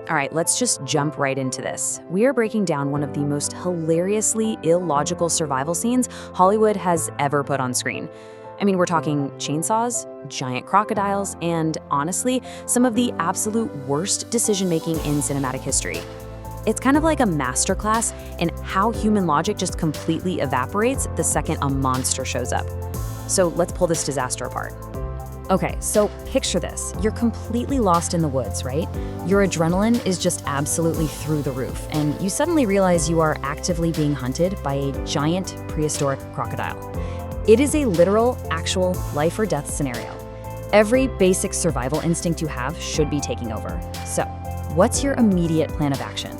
All right, let's just jump right into this. We are breaking down one of the most hilariously illogical survival scenes Hollywood has ever put on screen. I mean, we're talking chainsaws, giant crocodiles, and honestly, some of the absolute worst decision-making in cinematic history. It's kind of like a masterclass in how human logic just completely evaporates the second a monster shows up. So let's pull this disaster apart. Okay, so picture this. You're completely lost in the woods, right? Your adrenaline is just absolutely through the roof, and you suddenly realize you are actively being hunted by a giant prehistoric crocodile. It is a literal, actual life or death scenario. Every basic survival instinct you have should be taking over. So, what's your immediate plan of action?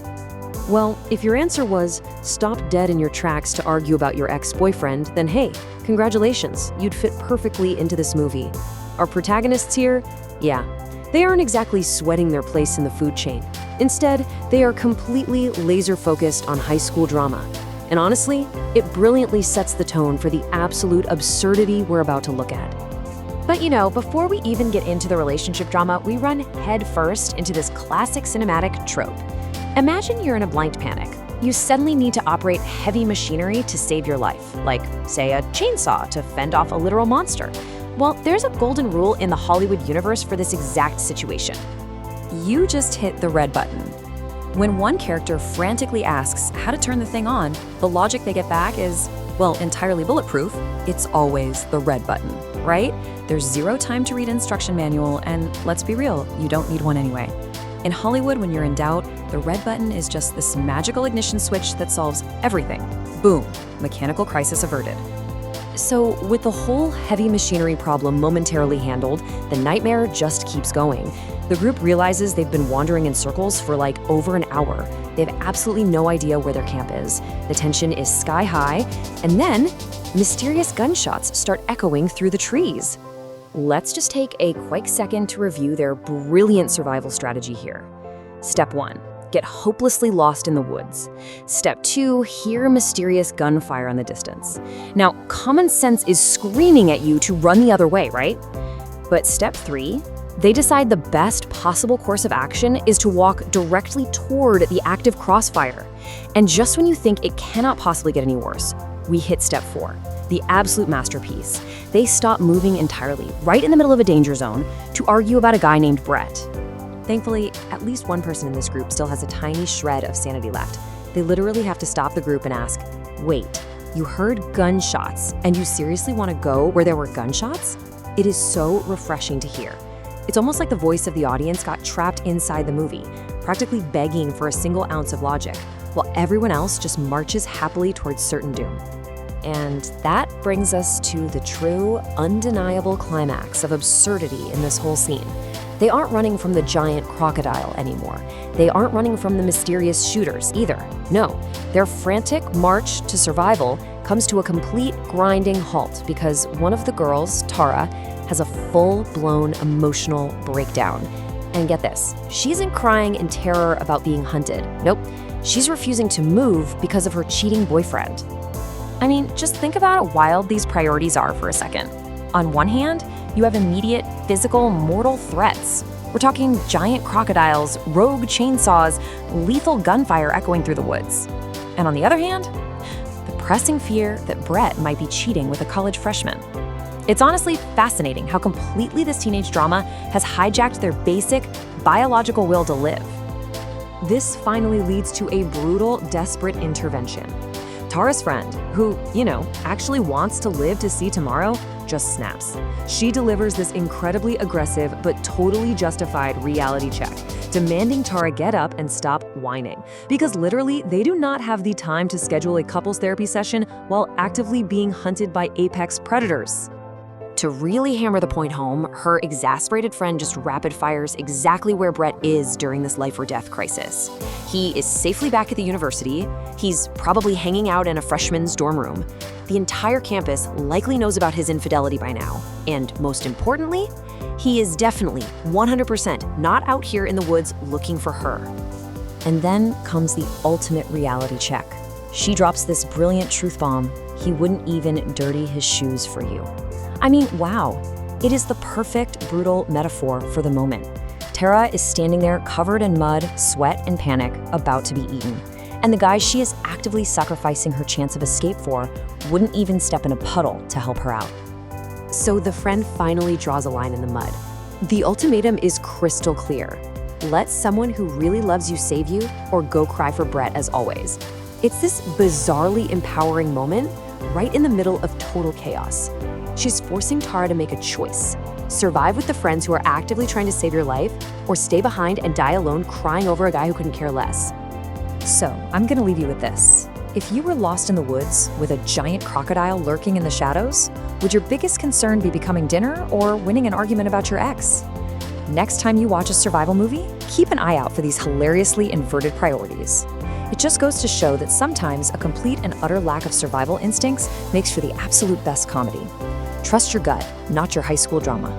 Well, if your answer was stop dead in your tracks to argue about your ex-boyfriend, then hey, congratulations, you'd fit perfectly into this movie. Our protagonists here, yeah, they aren't exactly sweating their place in the food chain. Instead, they are completely laser-focused on high school drama. And honestly, it brilliantly sets the tone for the absolute absurdity we're about to look at. But before we even get into the relationship drama, we run head first into this classic cinematic trope. Imagine you're in a blind panic. You suddenly need to operate heavy machinery to save your life, like, say, a chainsaw to fend off a literal monster. Well, there's a golden rule in the Hollywood universe for this exact situation. You just hit the red button. When one character frantically asks how to turn the thing on, the logic they get back is, well, entirely bulletproof. It's always the red button, right? There's zero time to read instruction manual, and let's be real, you don't need one anyway. In Hollywood, when you're in doubt, the red button is just this magical ignition switch that solves everything. Boom, mechanical crisis averted. So with the whole heavy machinery problem momentarily handled, the nightmare just keeps going. The group realizes they've been wandering in circles for like over an hour. They have absolutely no idea where their camp is. The tension is sky high, and then mysterious gunshots start echoing through the trees. Let's just take a quick second to review their brilliant survival strategy here. Step 1. Get hopelessly lost in the woods. Step 2, hear mysterious gunfire in the distance. Now, common sense is screaming at you to run the other way, right? But step 3, they decide the best possible course of action is to walk directly toward the active crossfire. And just when you think it cannot possibly get any worse, we hit step 4, the absolute masterpiece. They stop moving entirely, right in the middle of a danger zone, to argue about a guy named Brett. Thankfully, at least one person in this group still has a tiny shred of sanity left. They literally have to stop the group and ask, wait, you heard gunshots, and you seriously want to go where there were gunshots? It is so refreshing to hear. It's almost like the voice of the audience got trapped inside the movie, practically begging for a single ounce of logic, while everyone else just marches happily towards certain doom. And that brings us to the true, undeniable climax of absurdity in this whole scene. They aren't running from the giant crocodile anymore. They aren't running from the mysterious shooters either. No, their frantic march to survival comes to a complete grinding halt because one of the girls, Tara, has a full-blown emotional breakdown. And get this, she isn't crying in terror about being hunted. Nope, she's refusing to move because of her cheating boyfriend. I mean, just think about how wild these priorities are for a second. On one hand, you have immediate, physical, mortal threats. We're talking giant crocodiles, rogue chainsaws, lethal gunfire echoing through the woods. And on the other hand, the pressing fear that Brett might be cheating with a college freshman. It's honestly fascinating how completely this teenage drama has hijacked their basic, biological will to live. This finally leads to a brutal, desperate intervention. Tara's friend, who, actually wants to live to see tomorrow, just snaps. She delivers this incredibly aggressive but totally justified reality check, demanding Tara get up and stop whining, because literally they do not have the time to schedule a couples therapy session while actively being hunted by apex predators. To really hammer the point home, her exasperated friend just rapid fires exactly where Brett is during this life or death crisis. He is safely back at the university. He's probably hanging out in a freshman's dorm room. The entire campus likely knows about his infidelity by now. And most importantly, he is definitely 100% not out here in the woods looking for her. And then comes the ultimate reality check. She drops this brilliant truth bomb. He wouldn't even dirty his shoes for you. I mean, wow. It is the perfect, brutal metaphor for the moment. Tara is standing there covered in mud, sweat, and panic, about to be eaten. And the guy she is actively sacrificing her chance of escape for wouldn't even step in a puddle to help her out. So the friend finally draws a line in the mud. The ultimatum is crystal clear. Let someone who really loves you save you, or go cry for Brett as always. It's this bizarrely empowering moment right in the middle of total chaos. She's forcing Tara to make a choice. Survive with the friends who are actively trying to save your life, or stay behind and die alone crying over a guy who couldn't care less. So, I'm gonna leave you with this. If you were lost in the woods with a giant crocodile lurking in the shadows, would your biggest concern be becoming dinner or winning an argument about your ex? Next time you watch a survival movie, keep an eye out for these hilariously inverted priorities. It just goes to show that sometimes a complete and utter lack of survival instincts makes for the absolute best comedy. Trust your gut, not your high school drama.